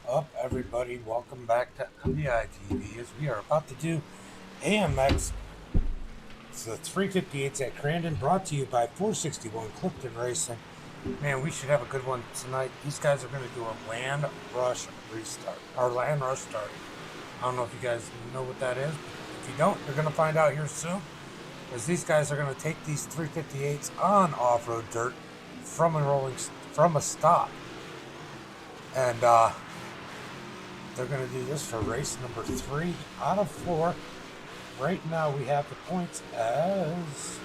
Up, everybody? Welcome back to MDiTV as we are about to do AMX. It's the 358's at Crandon, brought to you by 461 Clifton Racing. Man, we should have a good one tonight. These guys are going to do a land rush restart, or land rush start. I don't know if you guys know what that is. If you don't, you're going to find out here soon, as these guys are going to take these 358's on off-road dirt from a stop, and they're going to do this for race number 3 out of 4. Right now we have the points as...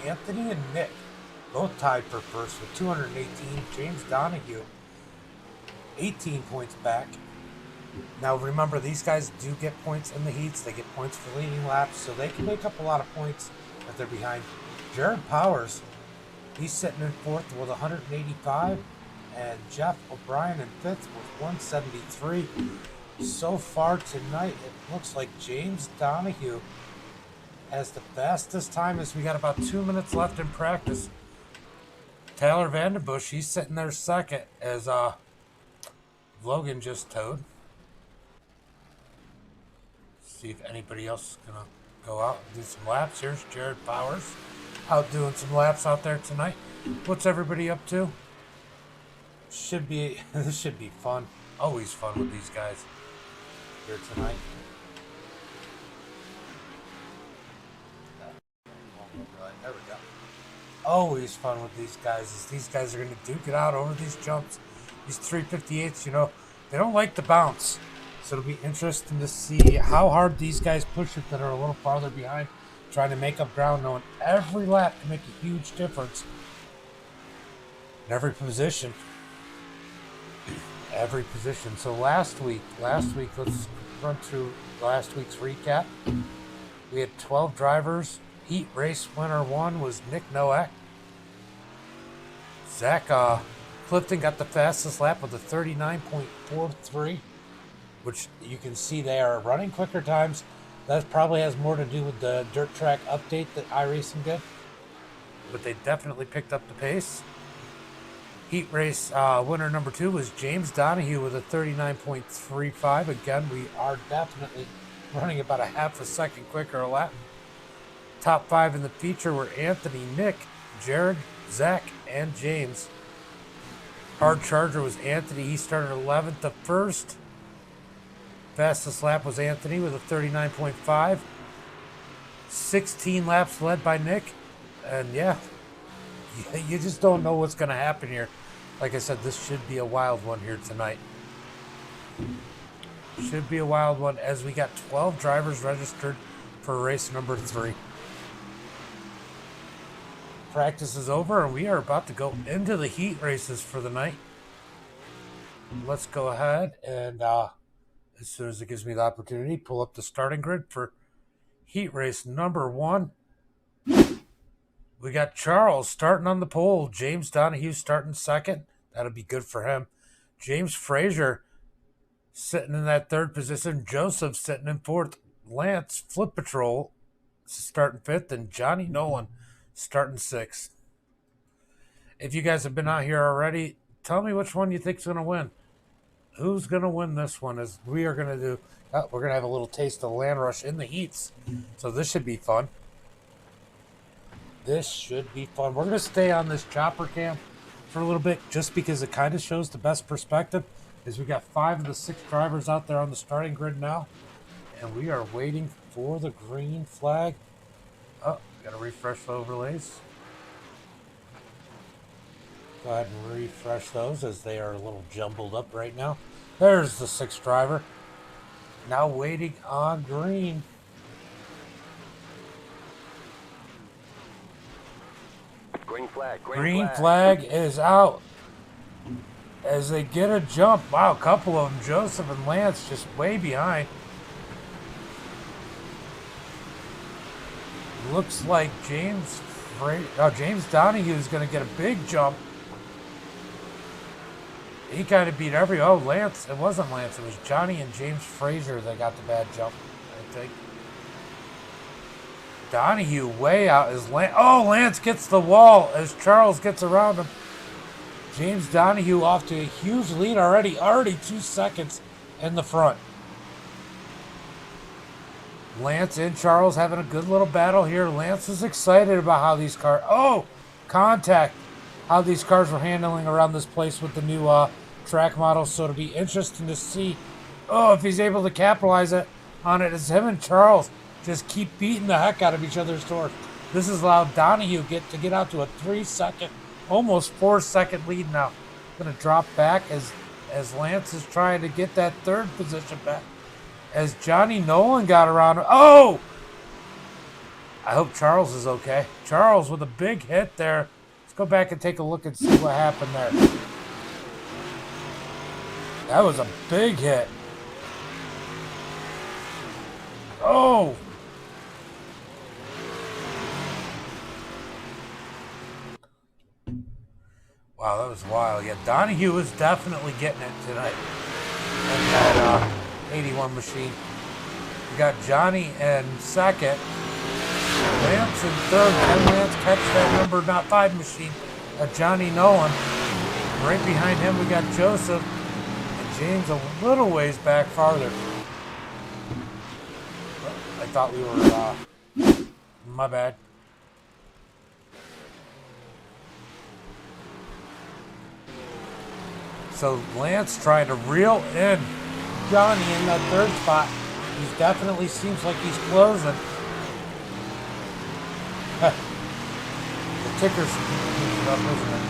Anthony and Nick, both tied for first with 218. James Donahue, 18 points back. Now remember, these guys do get points in the heats. They get points for leading laps, so they can make up a lot of points if they're behind. Jared Powers, he's sitting in fourth with 185, and Jeff O'Brien in fifth with 173. So far tonight, it looks like James Donahue has the fastest time, as we got about 2 minutes left in practice. Tyler Vanderbush, he's sitting there second, as Logan just towed. See if anybody else is going to go out and do some laps. Here's Jared Powers out doing some laps out there tonight. What's everybody up to? This should be fun. Always fun with these guys here tonight. There we go. Always fun with these guys, as these guys are going to duke it out over these jumps. These 358s, you know, they don't like to bounce. So it'll be interesting to see how hard these guys push it that are a little farther behind, trying to make up ground, knowing every lap can make a huge difference in every position. Every position. So last week, let's run through last week's recap. We had 12 drivers. Heat race winner 1 was Nick Nowak. Zach Clifton got the fastest lap with a 39.43, which you can see they are running quicker times. That probably has more to do with the dirt track update that iRacing did, but they definitely picked up the pace. Heat race winner number 2 was James Donahue with a 39.35. Again, we are definitely running about a half a second quicker a lap. Top 5 in the feature were Anthony, Nick, Jared, Zach, and James. Hard charger was Anthony. He started 11th to 1st. Fastest lap was Anthony with a 39.5. 16 laps led by Nick. And yeah, you just don't know what's going to happen here. Like I said, this should be a wild one here tonight. Should be a wild one, as we got 12 drivers registered for race number 3. Practice is over, and we are about to go into the heat races for the night. Let's go ahead and, as soon as it gives me the opportunity, pull up the starting grid for heat race number 1. We got Charles starting on the pole. James Donahue starting second. That'll be good for him. James Frazier sitting in that 3rd position. Joseph sitting in 4th. Lance Flip Patrol starting 5th. And Johnny Nolan starting 6th. If you guys have been out here already, tell me which one you think's going to win. Who's going to win this one? As we are going to do, we're going to have a little taste of land rush in the heats. So this should be fun. This should be fun. We're going to stay on this chopper cam for a little bit, just because it kind of shows the best perspective, as we got 5 of the 6 drivers out there on the starting grid now. And we are waiting for the green flag. Oh, got to refresh the overlays. Go ahead and refresh those, as they are a little jumbled up right now. There's the 6th driver. Now waiting on green. Green flag is out, as they get a jump. Wow, a couple of them. Joseph and Lance just way behind. Looks like James Donahue is going to get a big jump. He kind of beat Lance. It wasn't Lance. It was Johnny and James Frazier that got the bad jump, I think. Donahue way out as Lance. Oh, Lance gets the wall as Charles gets around him. James Donahue off to a huge lead already. Already 2 seconds in the front. Lance and Charles having a good little battle here. Lance is excited about how these cars... Oh! Contact. How these cars were handling around this place with the new track models. So it'll be interesting to see, if he's able to capitalize on it as him and Charles just keep beating the heck out of each other's doors. This has allowed Donahue to get out to a 3-second, almost 4-second lead now. Going to drop back as Lance is trying to get that third position back. As Johnny Nolan got around. Oh! I hope Charles is okay. Charles with a big hit there. Let's go back and take a look and see what happened there. That was a big hit. Oh! Wow, that was wild. Yeah, Donahue was definitely getting it tonight. And that 81 machine. We got Johnny in second. Lance in third. Can Lance catch that number 5 machine? Johnny Nolan. Right behind him we got Joseph. And James a little ways back farther. I thought we were, my bad. So Lance trying to reel in Johnny in that third spot. He definitely seems like he's closing. The ticker's up, isn't it?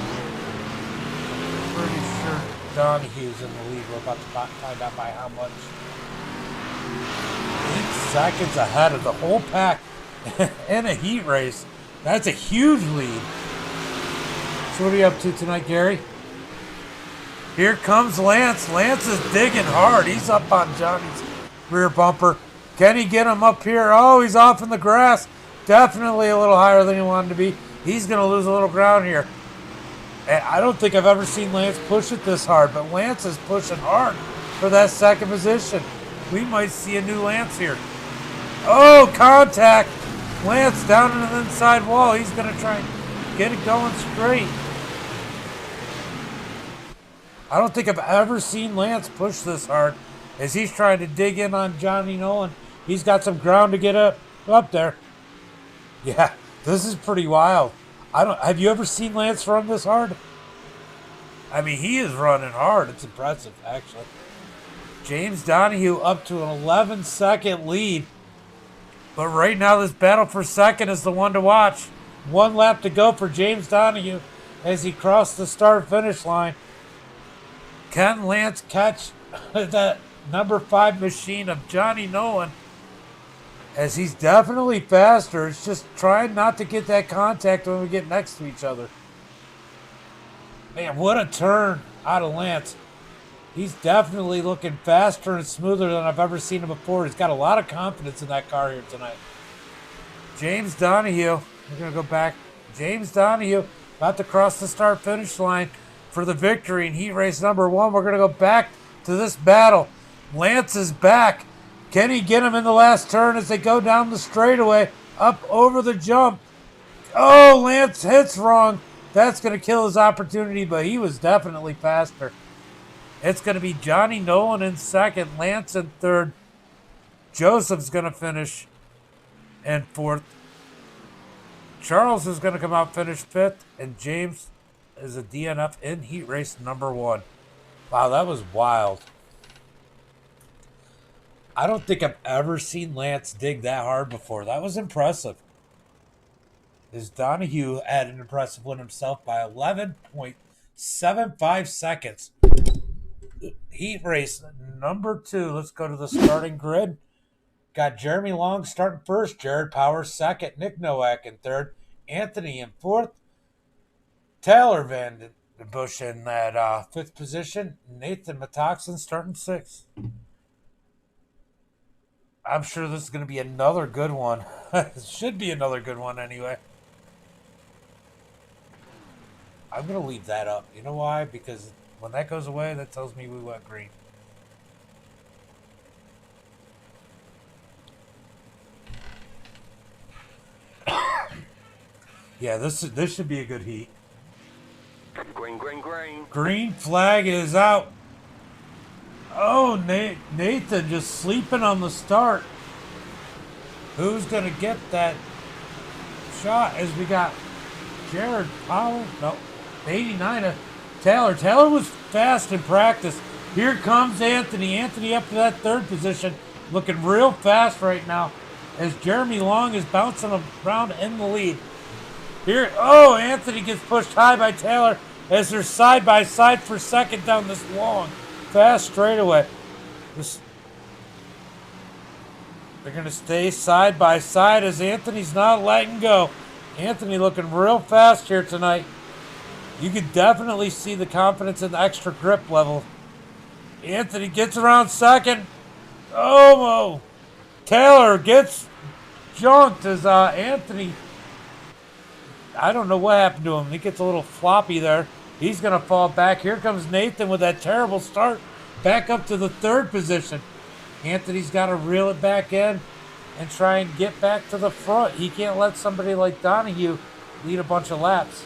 Pretty sure Donahue's in the lead. We're about to find out by how much. 8 seconds ahead of the whole pack in a heat race. That's a huge lead. So what are you up to tonight, Gary? Here comes Lance. Lance is digging hard. He's up on Johnny's rear bumper. Can he get him up here? Oh, he's off in the grass. Definitely a little higher than he wanted to be. He's going to lose a little ground here. And I don't think I've ever seen Lance push it this hard, but Lance is pushing hard for that second position. We might see a new Lance here. Oh, contact. Lance down into the inside wall. He's going to try and get it going straight. I don't think I've ever seen Lance push this hard as he's trying to dig in on Johnny Nolan. He's got some ground to get up there. Yeah, this is pretty wild. Have you ever seen Lance run this hard? I mean, he is running hard. It's impressive, actually. James Donahue up to an 11-second lead. But right now, this battle for second is the one to watch. 1 lap to go for James Donahue as he crossed the start-finish line. Can Lance catch that number 5 machine of Johnny Nolan? As he's definitely faster. It's just trying not to get that contact when we get next to each other. Man, what a turn out of Lance. He's definitely looking faster and smoother than I've ever seen him before. He's got a lot of confidence in that car here tonight. James Donahue. We're going to go back. James Donahue about to cross the start-finish line for the victory in heat race number 1. We're going to go back to this battle. Lance is back. Can he get him in the last turn as they go down the straightaway, up over the jump? Oh, Lance hits wrong. That's going to kill his opportunity, but he was definitely faster. It's going to be Johnny Nolan in second, Lance in third. Joseph's going to finish in fourth. Charles is going to come out finish fifth, and James is a DNF in heat race number 1. Wow, that was wild. I don't think I've ever seen Lance dig that hard before. That was impressive. As Donahue had an impressive one himself by 11.75 seconds. Heat race number 2. Let's go to the starting grid. Got Jeremy Long starting first. Jared Powers second. Nick Nowak in third. Anthony in fourth. Taylor Van Bush in that 5th position. Nathan Matoxin starting 6th. I'm sure this is going to be another good one. It should be another good one anyway. I'm going to leave that up. You know why? Because when that goes away, that tells me we went green. Yeah, this should be a good heat. Green, green, green. Green flag is out. Oh, Nathan just sleeping on the start. Who's going to get that shot as we got Jared Powell? No, 89. Taylor. Taylor was fast in practice. Here comes Anthony. Anthony up to that third position. Looking real fast right now as Jeremy Long is bouncing around in the lead. Here, oh, Anthony gets pushed high by Taylor as they're side by side for second down this long, fast straightaway. They're going to stay side by side as Anthony's not letting go. Anthony looking real fast here tonight. You can definitely see the confidence and the extra grip level. Anthony gets around second. Oh, Taylor gets junked as Anthony, I don't know what happened to him. He gets a little floppy there. He's going to fall back. Here comes Nathan with that terrible start. Back up to the third position. Anthony's got to reel it back in and try and get back to the front. He can't let somebody like Donahue lead a bunch of laps.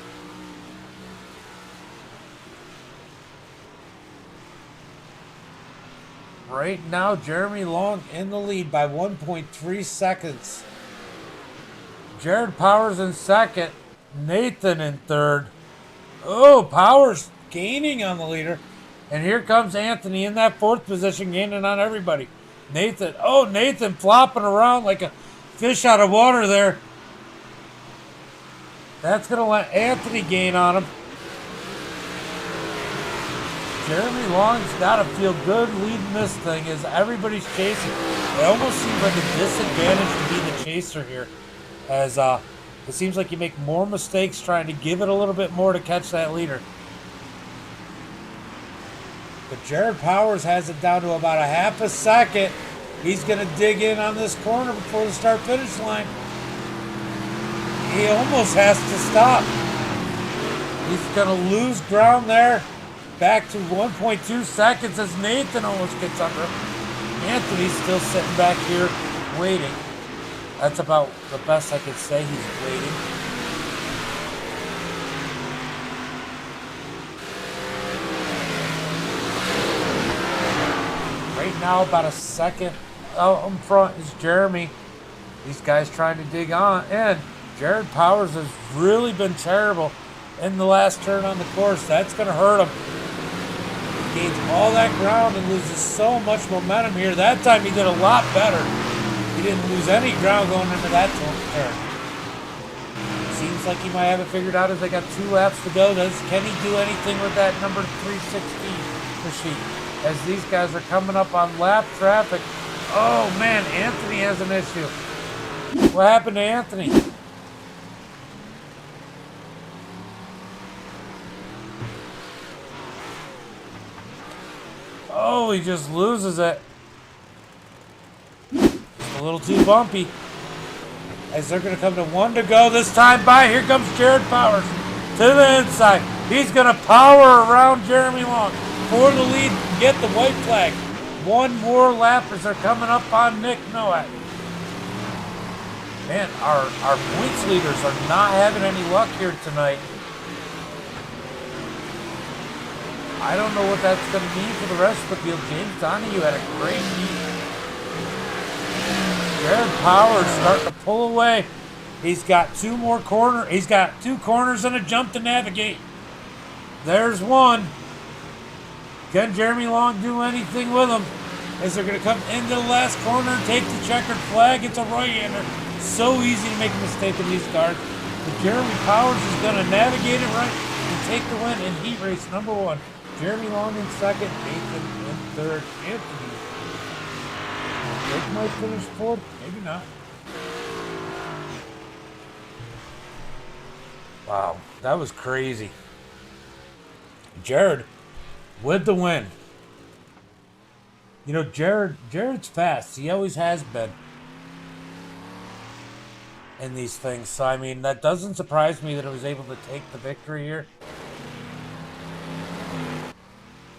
Right now, Jeremy Long in the lead by 1.3 seconds. Jared Powers in second. Nathan in third. Oh, Powers gaining on the leader. And here comes Anthony in that fourth position, gaining on everybody. Nathan flopping around like a fish out of water there. That's going to let Anthony gain on him. Jeremy Long's got to feel good leading this thing as everybody's chasing. It almost seems like a disadvantage to be the chaser here, as it seems like you make more mistakes trying to give it a little bit more to catch that leader. But Jared Powers has it down to about a half a second. He's going to dig in on this corner before the start-finish line. He almost has to stop. He's going to lose ground there. Back to 1.2 seconds as Nathan almost gets under him. Anthony's still sitting back here waiting. That's about the best I could say. He's waiting. Right now, about a second out in front is Jeremy. These guys trying to dig on. And Jared Powers has really been terrible in the last turn on the course. That's going to hurt him. He gains all that ground and loses so much momentum here. That time he did a lot better. He didn't lose any ground going into that turn. Seems like he might have it figured out as they got 2 laps to go. Can he do anything with that number 316 machine? As these guys are coming up on lap traffic. Oh man, Anthony has an issue. What happened to Anthony? Oh, he just loses it. Just a little too bumpy. As they're going to come to 1 to go this time by. Here comes Jared Powers to the inside. He's going to power around Jeremy Long for the lead and get the white flag. 1 more lap as they're coming up on Nick Nowak. Man, our points leaders are not having any luck here tonight. I don't know what that's going to mean for the rest of the field. James Donahue had a great heat. Jared Powers starting to pull away. He's got 2 more corners. He's got 2 corners and a jump to navigate. There's one. Can Jeremy Long do anything with him? As they're going to come into the last corner and take the checkered flag. It's a right-hander. So easy to make a mistake in these cars. But Jeremy Powers is going to navigate it right and take the win in heat race number 1. Jeremy Long in second, Nathan in third, Anthony. Jake might finish 4th, maybe not. Wow, that was crazy. Jared with the win. You know, Jared's fast. He always has been in these things. So, I mean, that doesn't surprise me that he was able to take the victory here.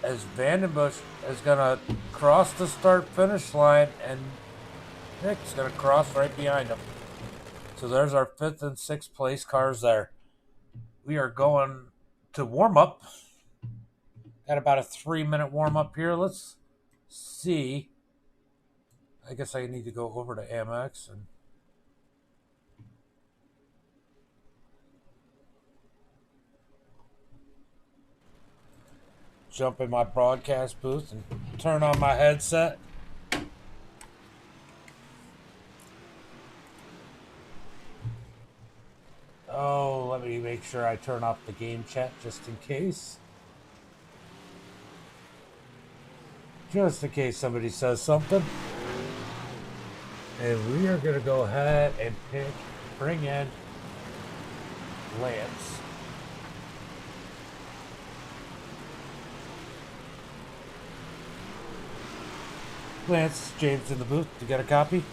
As Vandenbush is going to cross the start-finish line, and Nick's going to cross right behind him. So there's our 5th and 6th place cars there. We are going to warm up. Got about a 3-minute warm up here. Let's see. I guess I need to go over to AMX and jump in my broadcast booth and turn on my headset. Oh, let me make sure I turn off the game chat just in case. Just in case somebody says something. And we are going to go ahead and bring in Lance. Lance, James in the booth. You got a copy?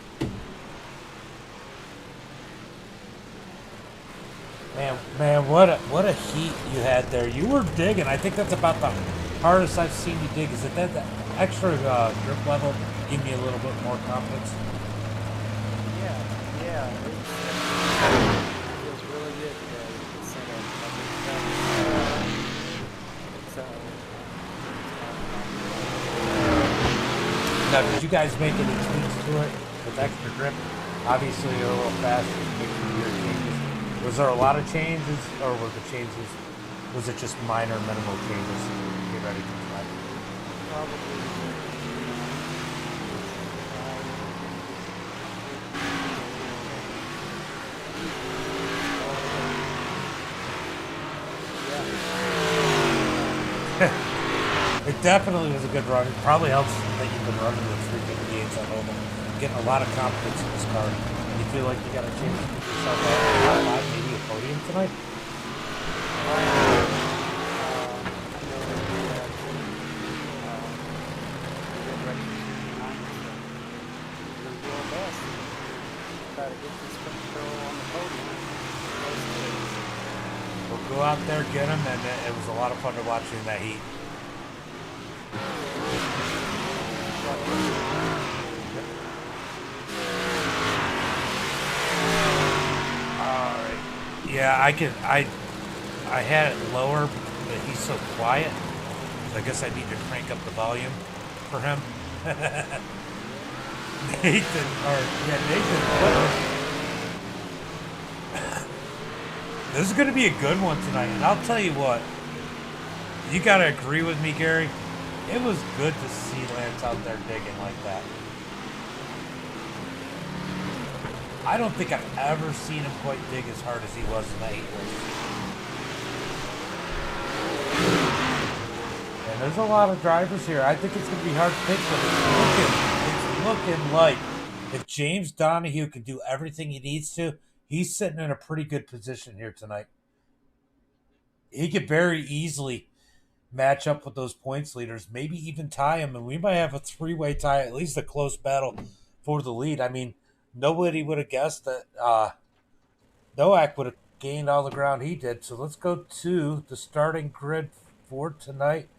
Man, what a heat you had there. You were digging. I think that's about the hardest I've seen you dig. Is it that extra grip level give me a little bit more confidence? Yeah. It feels really good today. Now, did you guys make any tweaks to it with extra grip? Obviously, you're a little faster to make your changes. Was there a lot of changes, or were the changes, was it just minor, minimal changes to get ready for tonight? Probably. It definitely was a good run. It probably helps that you've been running the 358's at home and getting a lot of confidence in this car. You feel like you got a chance to get yourself out, maybe a podium tonight? We'll go out there, get him, and it was a lot of fun to watch in that heat. Alright. Yeah, I had it lower, but he's so quiet. I guess I need to crank up the volume for him. Nathan. This is going to be a good one tonight, and I'll tell you what. You got to agree with me, Gary. It was good to see Lance out there digging like that. I don't think I've ever seen him quite dig as hard as he was in that 8 race. And there's a lot of drivers here. I think it's going to be hard to pick, but it's looking like if James Donahue can do everything he needs to, he's sitting in a pretty good position here tonight. He could very easily match up with those points leaders, maybe even tie him, and we might have a 3-way tie, at least a close battle for the lead. I mean, nobody would have guessed that Nowak would have gained all the ground he did. So let's go to the starting grid for tonight.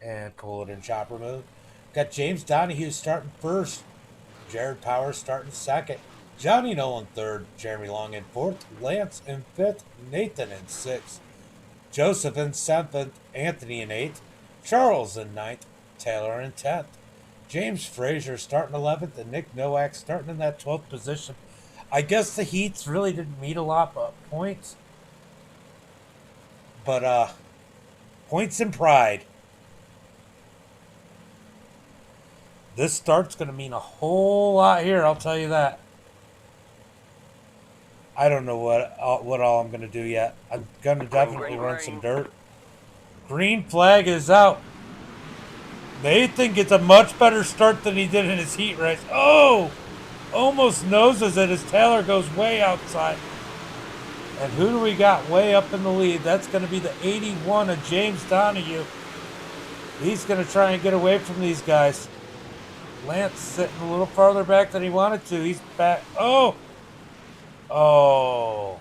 And pull it in chopper mode. Got James Donahue starting first. Jared Powers starting second. Johnny Nolan third. Jeremy Long in fourth. Lance in fifth. Nathan in sixth. Joseph in seventh. Anthony in eighth. Charles in ninth. Taylor in 10th. James Frazier starting 11th. And Nick Nowak starting in that 12th position. I guess the heats really didn't meet a lot of points. But points and pride. This start's going to mean a whole lot here, I'll tell you that. I don't know what all I'm going to do yet. I'm going to definitely run some dirt. Green flag is out. Nathan gets a much better start than he did in his heat race. Oh! Almost noses it as Taylor goes way outside. And who do we got way up in the lead? That's going to be the 81 of James Donahue. He's going to try and get away from these guys. Lance sitting a little farther back than he wanted to. He's back. Oh! Oh.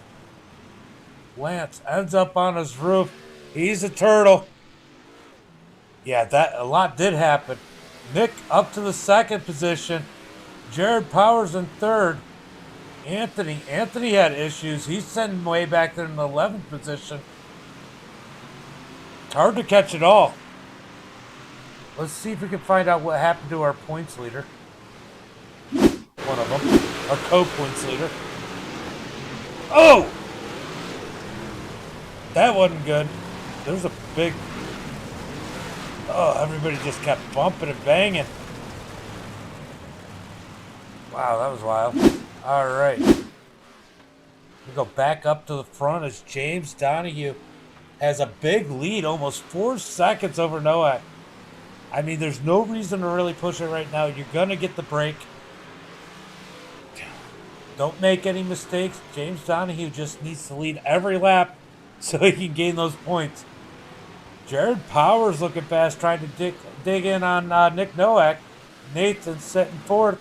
Lance ends up on his roof. He's a turtle. Yeah, a lot did happen. Nick up to the second position. Jared Powers in third. Anthony had issues. He's sending way back there in the 11th position. It's hard to catch it all. Let's see if we can find out what happened to our points leader. One of them. Our co-points leader. Oh! That wasn't good. There's a big... Oh, everybody just kept bumping and banging. Wow, that was wild. All right. We go back up to the front as James Donahue has a big lead, almost 4 seconds over Noah. I mean, there's no reason to really push it right now. You're going to get the break. Don't make any mistakes. James Donahue just needs to lead every lap so he can gain those points. Jared Powers looking fast, trying to dig in on Nick Nowak. Nathan's sitting fourth.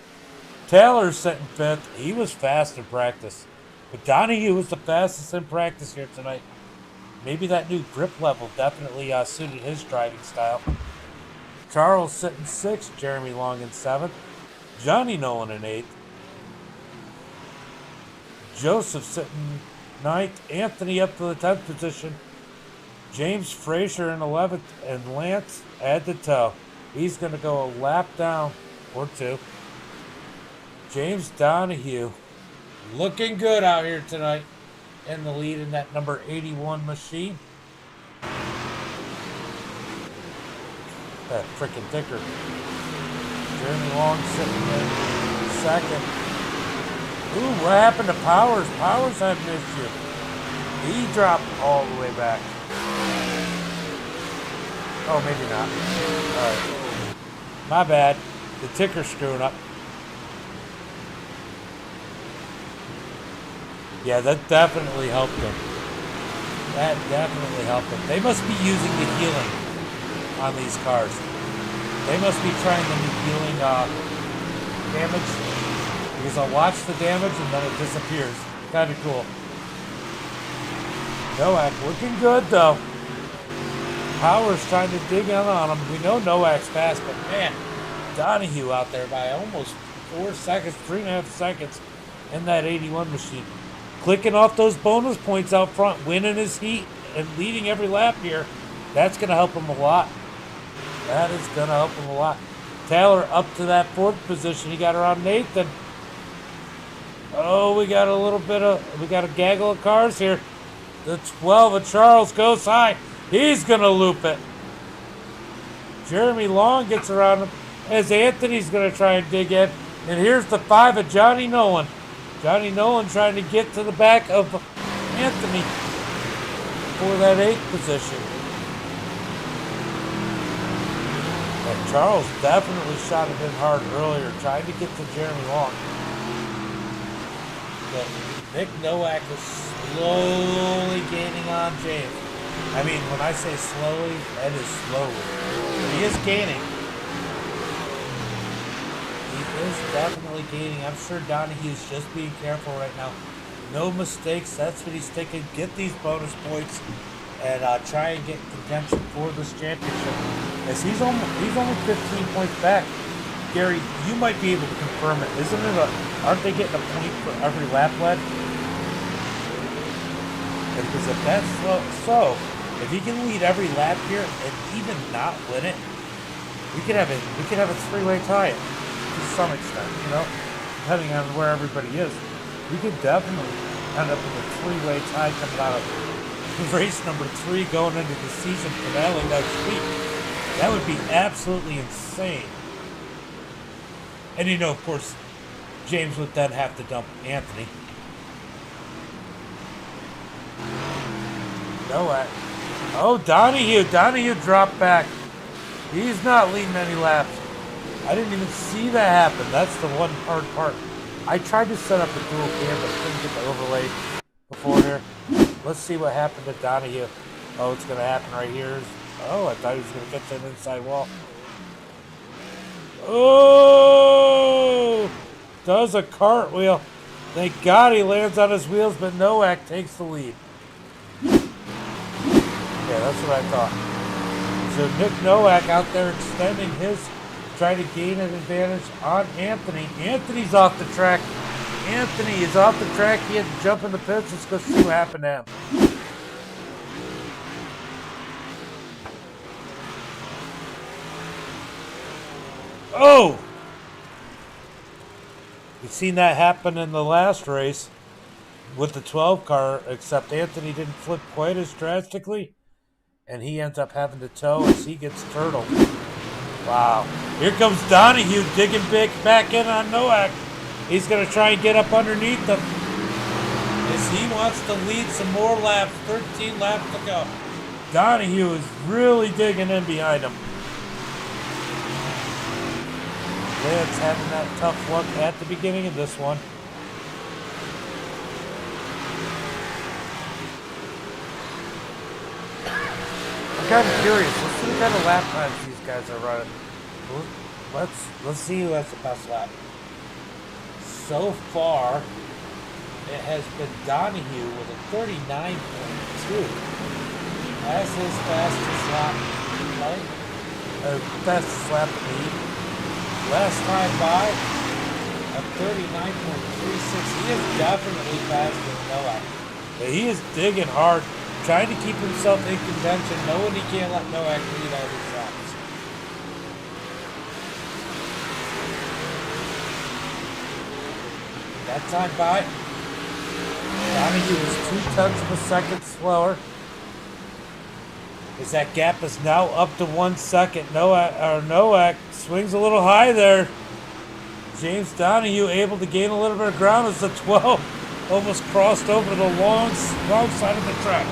Taylor's sitting fifth. He was fast in practice. But Donahue was the fastest in practice here tonight. Maybe that new grip level definitely suited his driving style. Charles sitting sixth. Jeremy Long in seventh. Johnny Nolan in eighth. Joseph sitting ninth. Anthony up to the 10th position. James Frazier in 11th. And Lance at the toe. He's going to go a lap down or two. James Donahue looking good out here tonight in the lead in that number 81 machine. That freaking ticker. Jeremy Long sitting in second. Ooh, what happened to Powers? Powers had an issue. He dropped all the way back. Oh, maybe not. All right. My bad. The ticker's screwing up. Yeah, that definitely helped him. That definitely helped him. They must be using the healing on these cars. They must be trying the new healing damage. Because I'll watch the damage and then it disappears. Kind of cool. Nowak looking good though. Powers trying to dig in on him. We know Nowak's fast, but man, Donahue out there by almost 4 seconds, 3.5 seconds in that 81 machine. Clicking off those bonus points out front, winning his heat, and leading every lap here, that's going to help him a lot. That is going to help him a lot. Taylor up to that 4th position. He got around Nathan. Oh, we got a gaggle of cars here. The 12 of Charles goes high. He's going to loop it. Jeremy Long gets around him as Anthony's going to try and dig in. And here's the 5 of Johnny Nolan. Johnny Nolan trying to get to the back of Anthony for that 8th position. And Charles definitely shot it in hard earlier, trying to get to Jeremy Long. But Nick Nowak is slowly gaining on James. I mean, when I say slowly, that is slowly. But he is gaining. He is definitely gaining. I'm sure Donahue's just being careful right now. No mistakes. That's what he's thinking. Get these bonus points and try and get contention for this championship. As he's only 15 points back. Gary, you might be able to confirm it. Aren't they getting a point for every lap led? Because if that's so, if he can lead every lap here and even not win it, we could have a 3-way tie to some extent, depending on where everybody is. We could definitely end up with a 3-way tie coming out of race number 3 going into the season finale next week. That would be absolutely insane. And of course, James would then have to dump Anthony. Nowak. Oh, Donahue dropped back. He's not leading any laps. I didn't even see that happen. That's the one hard part. I tried to set up a dual cam, but couldn't get the overlay before here. Let's see what happened to Donahue. Oh, it's going to happen right here. Oh, I thought he was going to get that inside wall. Oh! Does a cartwheel. Thank God he lands on his wheels, but Nowak takes the lead. Yeah, that's what I thought. So Nick Nowak out there extending his trying to gain an advantage on Anthony. Anthony's off the track. Anthony is off the track. He had to jump in the pits. Let's go see what happened to him. Oh! We've seen that happen in the last race with the 12 car, except Anthony didn't flip quite as drastically, and he ends up having to tow as he gets turtled. Wow. Here comes Donahue digging big back in on Nowak. He's going to try and get up underneath them as he wants to lead some more laps. 13 laps to go. Donahue is really digging in behind him. Lance having that tough look at the beginning of this one. I'm kind of curious. Let's see what kind of lap times these guys are running. Let's see who has the best lap. So far, it has been Donahue with a 39.2. That's his fastest lap, right? Fastest lap lead. Last time by, a 39.36. He is definitely faster than Nowak. But he is digging hard, trying to keep himself in contention, knowing he can't let Nowak lead all these laps. That time by, Donahue is 0.2 of a second slower. As that gap is now up to 1 second. Nowak swings a little high there. James Donahue able to gain a little bit of ground as the 12 almost crossed over the wrong side of the track.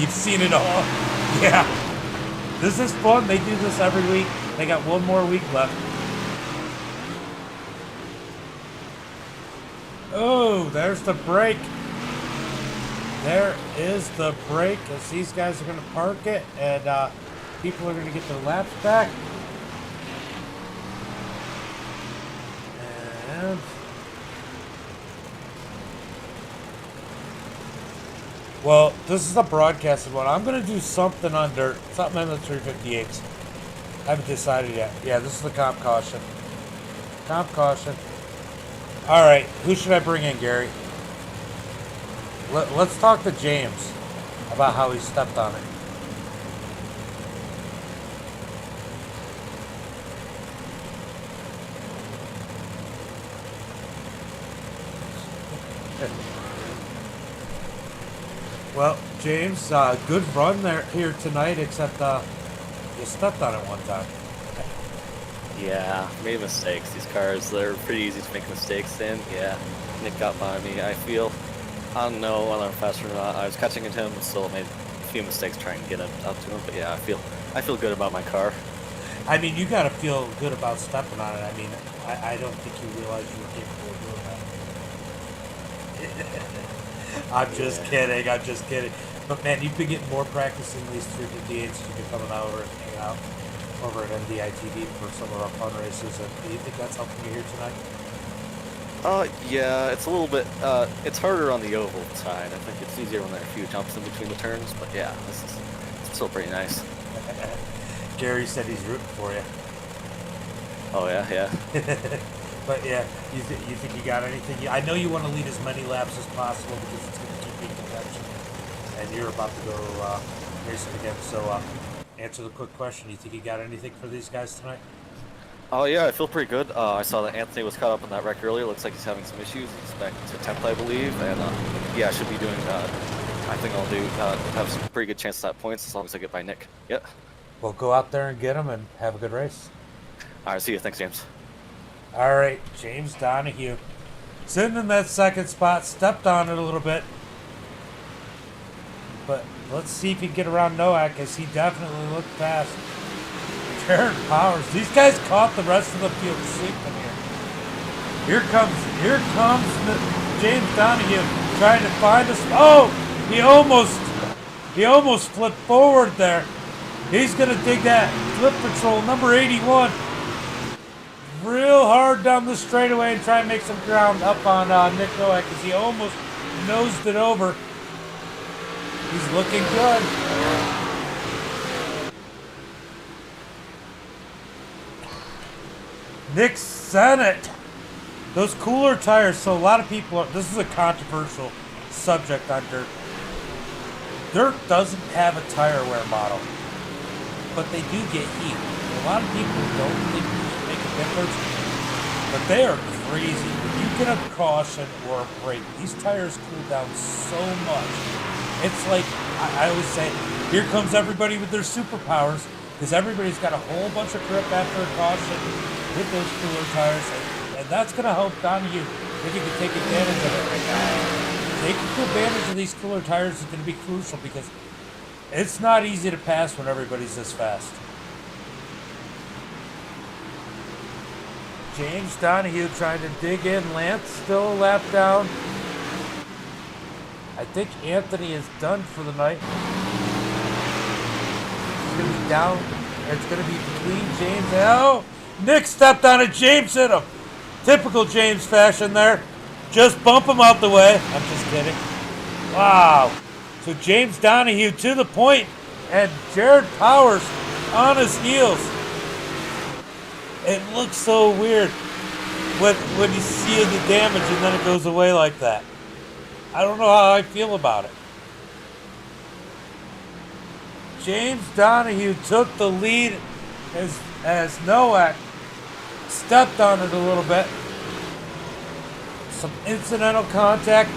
You've seen it all. Yeah. This is fun. They do this every week. They got one more week left. Oh, there's the break. There is the break as these guys are going to park it and people are going to get their laps back. And well, this is a broadcasted one. I'm going to do something on dirt, something in the 358's. I haven't decided yet. Yeah, this is the comp caution. Comp caution. All right, who should I bring in, Gary? Let's talk to James about how he stepped on it. Well, James, good run there here tonight, except you stepped on it one time. Yeah, made mistakes. These cars, they're pretty easy to make mistakes in. Yeah, Nick got by me. I don't know whether I'm faster or not. I was catching into him and still made a few mistakes trying to get up to him. But yeah, I feel good about my car. I mean, you got to feel good about stepping on it. I mean, I don't think you realize you were capable of doing that. I'm just kidding. But man, you've been getting more practice in these 358's. You've been coming over and hanging out over at MDiTV for some of our fun races. And do you think that's helping you here tonight? Yeah, it's a little bit, it's harder on the oval side. I think it's easier when there are a few jumps in between the turns, but yeah, it's still pretty nice. Gary said he's rooting for you. Oh, yeah. But yeah, you think you got anything? I know you want to lead as many laps as possible because it's going to keep you in contention. And you're about to go racing again, so answer the quick question. You think you got anything for these guys tonight? Oh yeah, I feel pretty good. I saw that Anthony was caught up in that wreck earlier. Looks like he's having some issues. He's back to 10th, I believe. And yeah, I should be doing, I think I'll have some pretty good chance at points as long as I get by Nick. Yeah. Well, go out there and get him and have a good race. All right, see you. Thanks, James. All right, James Donahue. Sitting in that second spot, stepped on it a little bit. But let's see if he can get around Nowak, as he definitely looked fast. Jared Powers. These guys caught the rest of the field sleeping here. Here comes James Donahue trying to find us. Oh, he almost flipped forward there. He's gonna dig that flip patrol, number 81, real hard down the straightaway and try and make some ground up on Nick Nowak, because he almost nosed it over. He's looking good. Nick Sennett. Those cooler tires, so a lot of people this is a controversial subject on dirt. Dirt doesn't have a tire wear model, but they do get heat. A lot of people don't think heat make a difference, but they are crazy. When you get a caution or a brake, these tires cool down so much. It's like, I always say, here comes everybody with their superpowers, because everybody's got a whole bunch of grip after a caution with those cooler tires, and that's going to help Donahue if you can take advantage of it right now. Taking advantage of these cooler tires is going to be crucial because it's not easy to pass when everybody's this fast. James Donahue trying to dig in. Lance still a lap down. I think Anthony is done for the night. It's going to be down. It's going to be between James. Oh! Nick stepped on it. James hit him. Typical James fashion there. Just bump him out the way. I'm just kidding. Wow. So James Donahue to the point, and Jared Powers on his heels. It looks so weird when you see the damage and then it goes away like that. I don't know how I feel about it. James Donahue took the lead as Nowak stepped on it a little bit. Some incidental contact.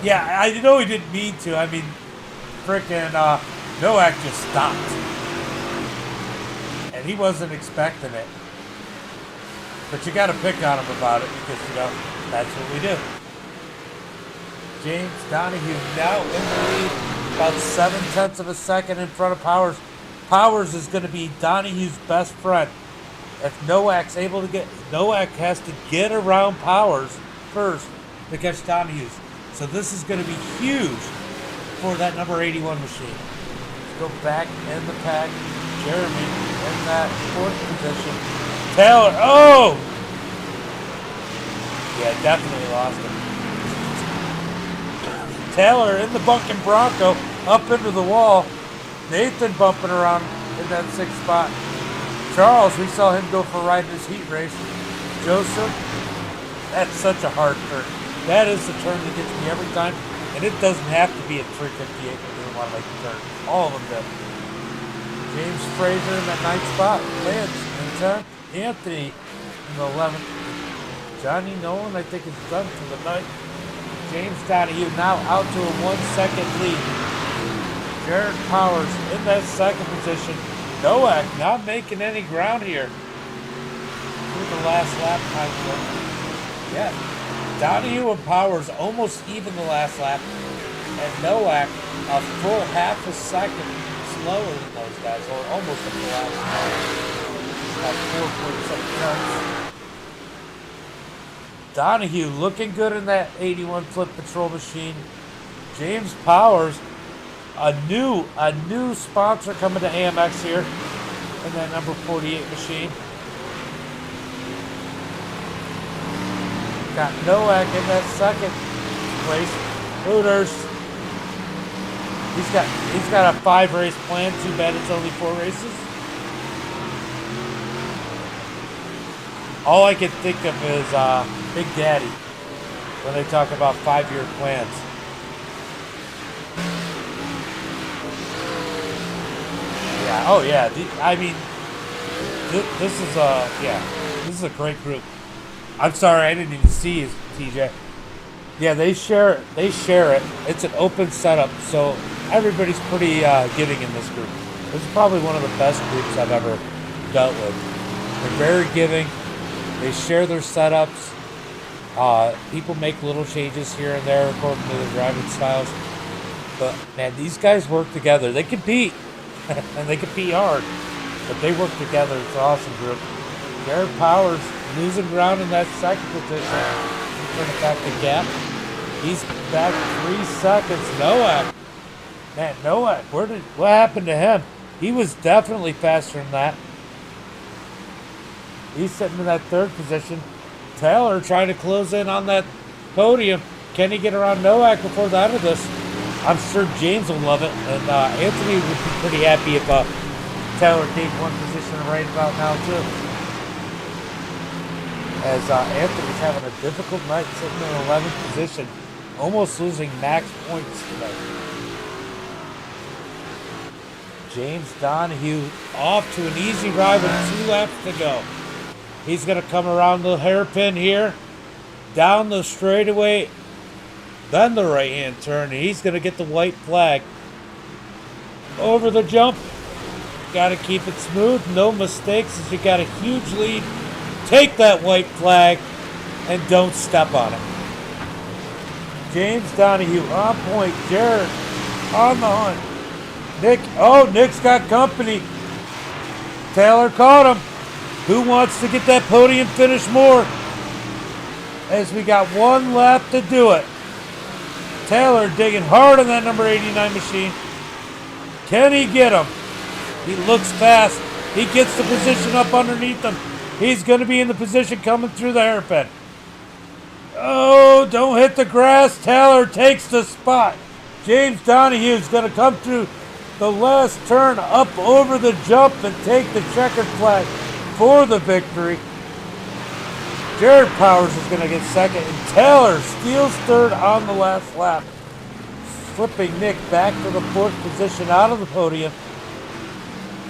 Yeah, I know he didn't mean to. I mean, frickin' Nowak just stopped. And he wasn't expecting it. But you gotta pick on him about it because, you know, that's what we do. James Donahue now in the lead, about 7/10 of a second in front of Powers. Powers is going to be Donahue's best friend. If Nowak's able to Nowak has to get around Powers first to catch Donahue's. So this is going to be huge for that number 81 machine. Let's go back in the pack. Jeremy in that fourth position. Taylor, oh! Yeah, definitely lost him. Taylor in the bunking Bronco, up into the wall. Nathan bumping around in that sixth spot. Charles, we saw him go for a ride in his heat race. Joseph, that's such a hard turn. That is the turn that gets me every time, and it doesn't have to be at 358 when you don't want to make the turn. All of them do. James Fraser in that ninth spot. Lance in 10th. Anthony in the 11th. Johnny Nolan, I think, is done for the night. James Donahue now out to a 1 second lead. Jared Powers in that second position. Nowak not making any ground here. Here's the last lap time. Yeah. Donahue and Powers almost even the last lap. And Nowak a full half a second slower than those guys, or almost a full half a second. About 4.7 tenths. Donahue looking good in that 81 Flip Patrol machine. James Powers, a new sponsor coming to AMX here in that number 48 machine. Got Nowak in that second place. Hooters. He's got a 5-race plan. Too bad it's only 4 races. All I can think of is Big Daddy when they talk about 5-year plans. Yeah. Oh yeah. I mean, this is a great group. I'm sorry, I didn't even see you, TJ. Yeah, they share it. It's an open setup, so everybody's pretty giving in this group. This is probably one of the best groups I've ever dealt with. They're very giving. They share their setups. People make little changes here and there according to their driving styles. But man, these guys work together. They compete, and they compete hard. But they work together. It's an awesome group. Jared Powers losing ground in that second position. Turning back the gap. He's back 3 seconds. Nowak. Man, Nowak, what happened to him? He was definitely faster than that. He's sitting in that third position. Taylor trying to close in on that podium. Can he get around Nowak before the end of this? I'm sure James will love it, and Anthony would be pretty happy if Taylor gained one position right about now too. As Anthony's having a difficult night, sitting in 11th position, almost losing max points tonight. James Donahue off to an easy ride with 2 laps to go. He's going to come around the hairpin here, down the straightaway, then the right-hand turn, and he's going to get the white flag. Over the jump. Got to keep it smooth, no mistakes, as you got a huge lead. Take that white flag and don't step on it. James Donahue on point. Jared on the hunt. Nick's got company. Taylor caught him. Who wants to get that podium finish more? As we got 1 lap to do it. Taylor digging hard on that number 89 machine. Can he get him? He looks fast. He gets the position up underneath him. He's going to be in the position coming through the hairpin. Oh, don't hit the grass. Taylor takes the spot. James Donahue is going to come through the last turn up over the jump and take the checkered flag for the victory. Jared Powers is going to get second, and Taylor steals third on the last lap, flipping Nick back to the 4th position out of the podium.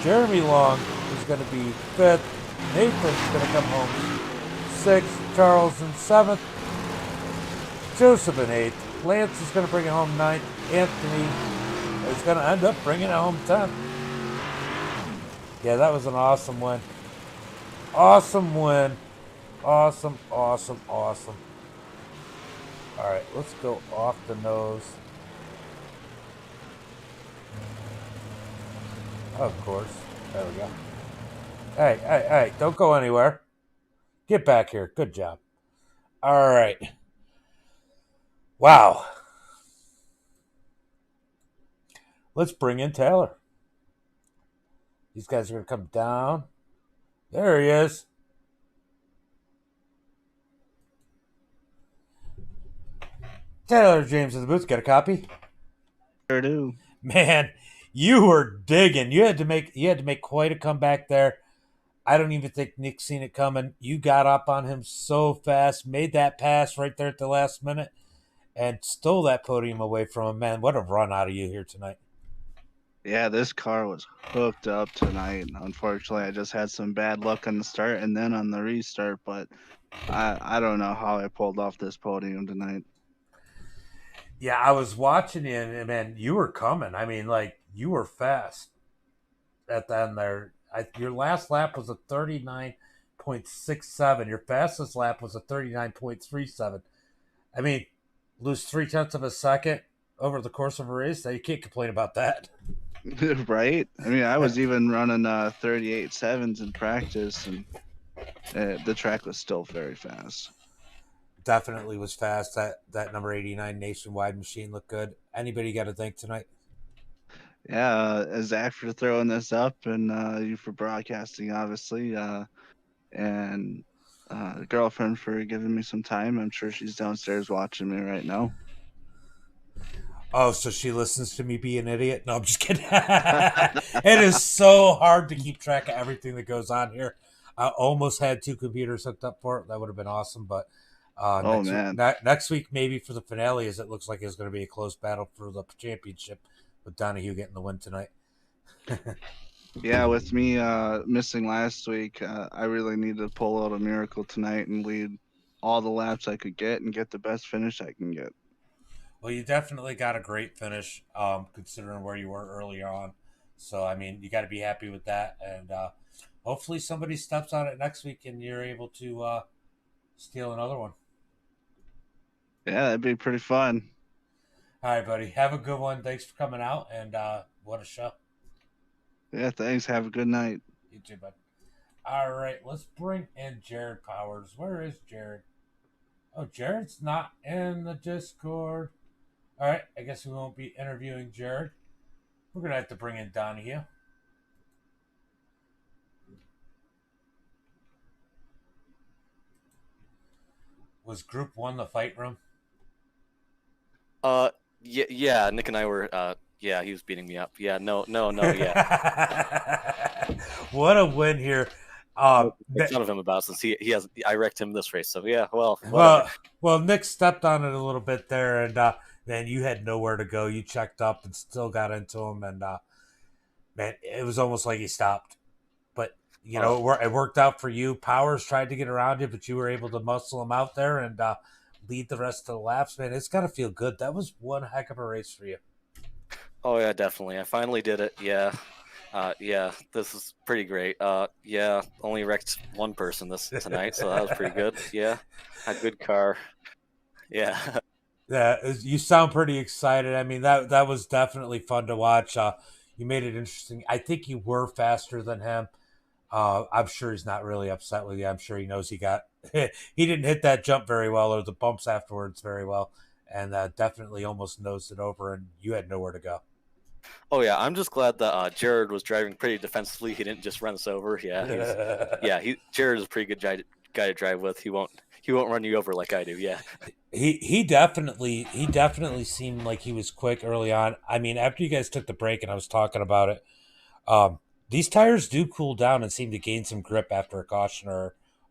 Jeremy Long is going to be 5th. Nathan's going to come home 6th. Charles in 7th. Joseph in 8th. Lance is going to bring it home 9th. Anthony is going to end up bringing it home 10th. Yeah, that was an awesome win. Awesome win. Awesome, awesome, awesome. All right, let's go off the nose. Of course. There we go. Hey, don't go anywhere. Get back here. Good job. All right. Wow. Let's bring in Taylor. These guys are going to come down. There he is. Taylor James in the booth. Got a copy? Sure do. Man, you were digging. You had to make quite a comeback there. I don't even think Nick seen it coming. You got up on him so fast, made that pass right there at the last minute, and stole that podium away from him. Man, what a run out of you here tonight. Yeah, this car was hooked up tonight. Unfortunately, I just had some bad luck on the start and then on the restart, but I don't know how I pulled off this podium tonight. Yeah, I was watching you, and man, you were coming. I mean, like, you were fast at the end there. Your last lap was a 39.67. Your fastest lap was a 39.37. I mean, lose 0.3 of a second over the course of a race. You can't complain about that. Right? I mean, I was even running 38.7s in practice, and the track was still very fast. Definitely was fast. That number 89 nationwide machine looked good. Anybody got to thank tonight? Yeah, Zach for throwing this up, and you for broadcasting, obviously, and girlfriend for giving me some time. I'm sure she's downstairs watching me right now. Oh, so she listens to me be an idiot? No, I'm just kidding. It is so hard to keep track of everything that goes on here. I almost had 2 computers hooked up for it. That would have been awesome, but next week, maybe for the finale, as it looks like it's going to be a close battle for the championship with Donahue getting the win tonight. Yeah, with me missing last week, I really need to pull out a miracle tonight and lead all the laps I could get and get the best finish I can get. Well, you definitely got a great finish, considering where you were early on. So, I mean, you got to be happy with that. And hopefully somebody steps on it next week and you're able to steal another one. Yeah, that'd be pretty fun. All right, buddy. Have a good one. Thanks for coming out. And what a show. Yeah, thanks. Have a good night. You too, bud. All right, let's bring in Jared Powers. Where is Jared? Oh, Jared's not in the Discord. All right, I guess we won't be interviewing Jared. We're going to have to bring in Donahue. Was Group 1 the fight room? Yeah. Nick and I were. Yeah, he was beating me up. Yeah, no. Yeah. What a win here. Make fun of him about since he has. I wrecked him this race. So yeah. Well, whatever. well, Nick stepped on it a little bit there, and man, you had nowhere to go. You checked up and still got into him, and man, it was almost like he stopped. But you know, it worked out for you. Powers tried to get around you, but you were able to muscle him out there and lead the rest of the laps. Man, it's got to feel good. That was one heck of a race for you. Oh yeah, definitely. I finally did it. Yeah. Yeah, this is pretty great. Yeah, only wrecked one person tonight, so that was pretty good. Yeah, had a good car. Yeah. Yeah, you sound pretty excited. I mean, that was definitely fun to watch. You made it interesting. I think you were faster than him. I'm sure he's not really upset with you. I'm sure he knows he didn't hit that jump very well or the bumps afterwards very well, and definitely almost nosed it over, and you had nowhere to go. Oh yeah, I'm just glad that Jared was driving pretty defensively. He didn't just run us over. Yeah, Jared is a pretty good guy to drive with. He won't run you over like I do. Yeah. He definitely seemed like he was quick early on. I mean, after you guys took the break and I was talking about it, these tires do cool down and seem to gain some grip after a caution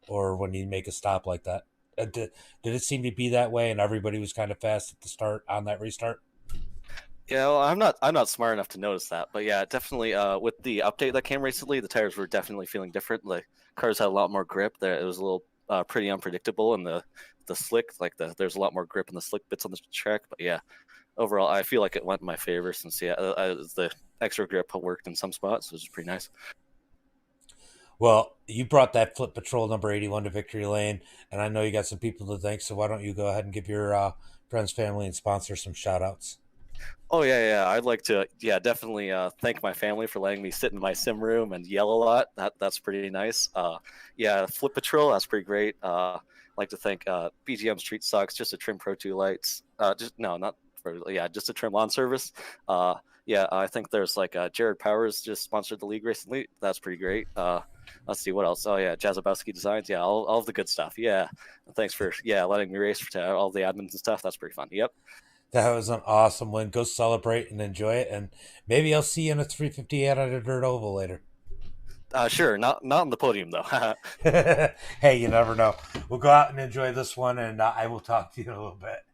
or when you make a stop like that. Did it seem to be that way and everybody was kind of fast at the start on that restart? Yeah, well, I'm not smart enough to notice that, but yeah, definitely. With the update that came recently, the tires were definitely feeling different. The cars had a lot more grip. There, it was a little pretty unpredictable, and the slick, there's a lot more grip in the slick bits on the track. But yeah, overall, I feel like it went in my favor since the extra grip worked in some spots, which is pretty nice. Well, you brought that Flip Patrol number 81 to victory lane, and I know you got some people to thank. So why don't you go ahead and give your friends, family, and sponsors some shout outs? Oh yeah. I'd like to, definitely thank my family for letting me sit in my sim room and yell a lot. That's pretty nice. Yeah, Flip Patrol, that's pretty great. I'd like to thank BGM Street Socks, just to trim Pro 2 lights. Just to trim lawn service. Yeah, I think there's Jared Powers just sponsored the league recently. That's pretty great. Let's see what else. Oh yeah, Jazabowski Designs. Yeah, all of the good stuff. Yeah, thanks for letting me race for all the admins and stuff. That's pretty fun. Yep. That was an awesome win. Go celebrate and enjoy it, and maybe I'll see you in a 358 at a dirt oval later. Sure, not on the podium though. Hey, you never know. We'll go out and enjoy this one, and I will talk to you in a little bit.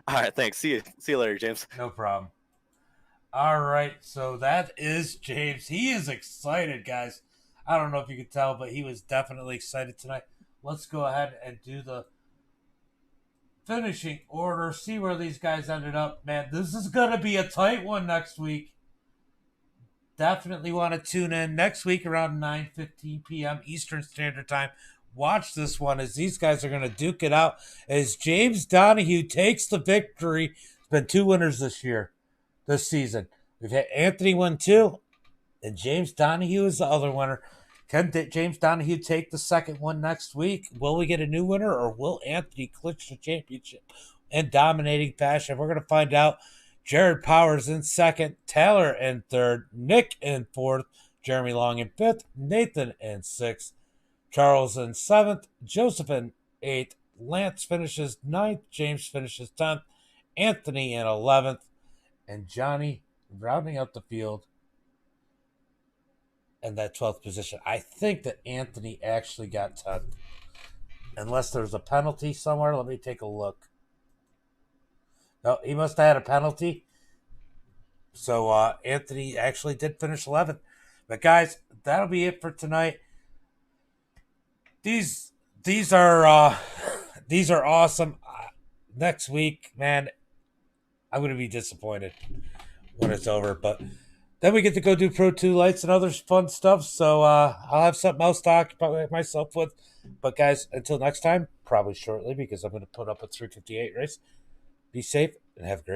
All right, thanks. See you later, James. No problem. All right, so that is James. He is excited, guys. I don't know if you could tell, but he was definitely excited tonight. Let's go ahead and do the finishing order, see where these guys ended up. Man, this is going to be a tight one next week. Definitely want to tune in next week around 9:15 p.m. Eastern Standard Time. Watch this one as these guys are going to duke it out as James Donahue takes the victory. There's been 2 winners this season. We've had Anthony win 2, and James Donahue is the other winner. Can James Donahue take the second one next week? Will we get a new winner, or will Anthony clinch the championship in dominating fashion? We're going to find out. Jared Powers in second, Taylor in third, Nick in fourth, Jeremy Long in fifth, Nathan in sixth, Charles in seventh, Joseph in eighth, Lance finishes ninth, James finishes 10th, Anthony in 11th, and Johnny rounding out the field in that 12th position. I think that Anthony actually got 10th. Unless there's a penalty somewhere. Let me take a look. No, he must have had a penalty. So Anthony actually did finish 11th. But guys, that'll be it for tonight. These are awesome. Next week, man, I'm gonna be disappointed when it's over. But then we get to go do Pro 2 lights and other fun stuff. So I'll have something else to occupy myself with. But guys, until next time, probably shortly because I'm going to put up a 358 race. Be safe and have a great